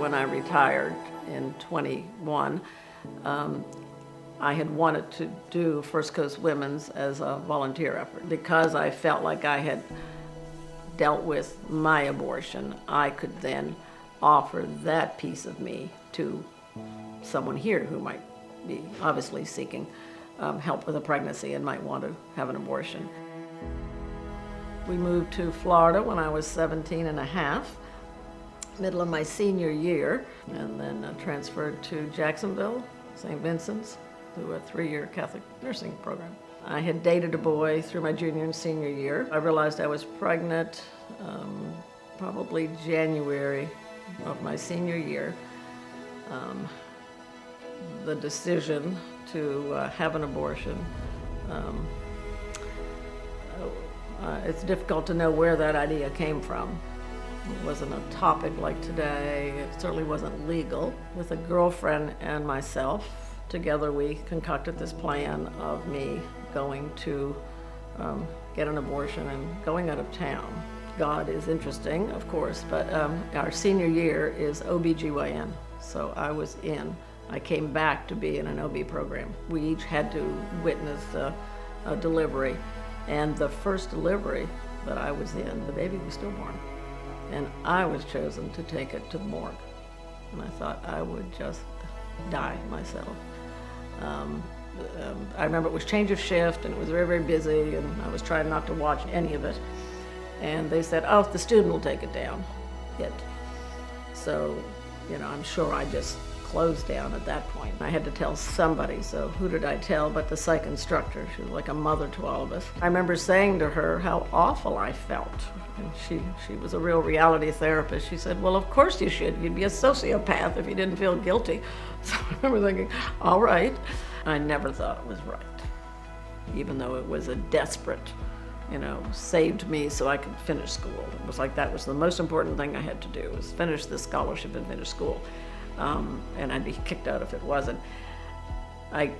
when I retired in 21, I had wanted to do First Coast Women's as a volunteer effort. Because I felt like I had dealt with my abortion, I could then offer that piece of me to someone here who might be obviously seeking help with a pregnancy and might want to have an abortion. We moved to Florida when I was 17 and a half, middle of my senior year, and then transferred to Jacksonville, St. Vincent's, through a 3-year Catholic nursing program. I had dated a boy through my junior and senior year. I realized I was pregnant probably January of my senior year. The decision to have an abortion, it's difficult to know where that idea came from. It wasn't a topic like today. It certainly wasn't legal. With a girlfriend and myself, together we concocted this plan of me going to get an abortion and going out of town. God is interesting, of course, but our senior year is OBGYN, so I was in. I came back to be in an OB program. We each had to witness a delivery, and the first delivery that I was in, the baby was stillborn, and I was chosen to take it to the morgue. And I thought I would just die myself. I remember it was change of shift, and it was very, very busy, and I was trying not to watch any of it. And they said, oh, the student will take it down. So, I'm sure I just closed down at that point. I had to tell somebody, so who did I tell but the psych instructor? She was like a mother to all of us. I remember saying to her how awful I felt. And she was a real reality therapist. She said, well, of course you should. You'd be a sociopath if you didn't feel guilty. So I remember thinking, all right. I never thought it was right, even though it was a desperate, saved me so I could finish school. It was like that was the most important thing I had to do, was finish this scholarship and finish school. And I'd be kicked out if it wasn't. I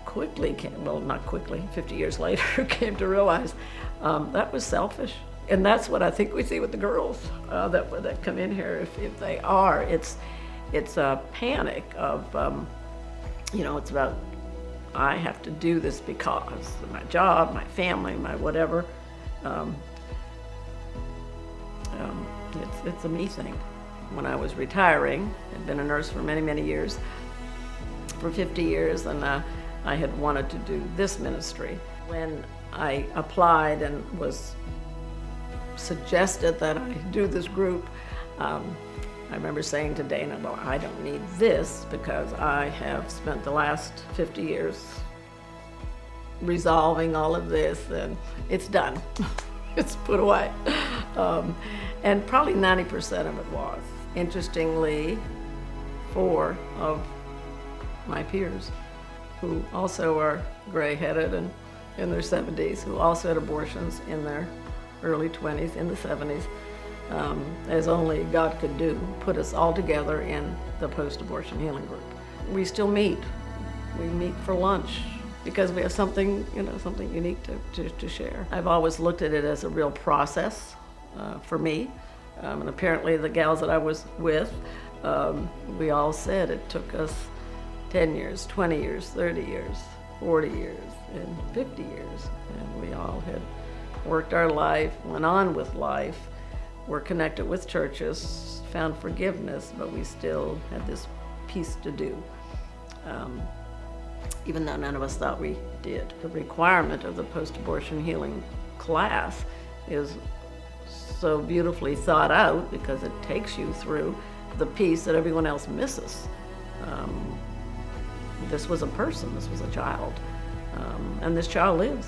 quickly not quickly, 50 years later, came to realize that was selfish. And that's what I think we see with the girls that come in here. If they are, it's a panic of, it's about, I have to do this because of my job, my family, my whatever. It's a me thing. When I was retiring, I'd been a nurse for many, many years, for 50 years, and I had wanted to do this ministry. When I applied and was suggested that I do this group, I remember saying to Dana, well, I don't need this because I have spent the last 50 years resolving all of this, and it's done. It's put away. And probably 90% of it was. Interestingly, 4 of my peers, who also are gray-headed and in their 70s, who also had abortions in their early 20s, in the 70s, as only God could do, put us all together in the post-abortion healing group. We still meet. We meet for lunch because we have something, something unique to share. I've always looked at it as a real process for me. And apparently the gals that I was with, we all said it took us 10 years, 20 years, 30 years, 40 years, and 50 years. And we all had worked our life, went on with life, were connected with churches, found forgiveness, but we still had this piece to do, even though none of us thought we did. The requirement of the post-abortion healing class is so beautifully thought out because it takes you through the piece that everyone else misses. This was a person, this was a child, and this child lives.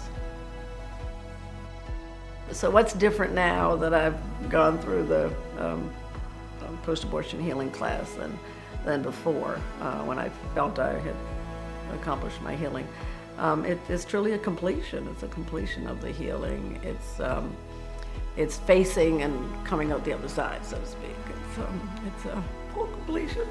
So what's different now that I've gone through the post-abortion healing class than before, when I felt I had accomplished my healing? It's truly a completion. It's a completion of the healing. It's facing and coming out the other side, so to speak. It's a full completion.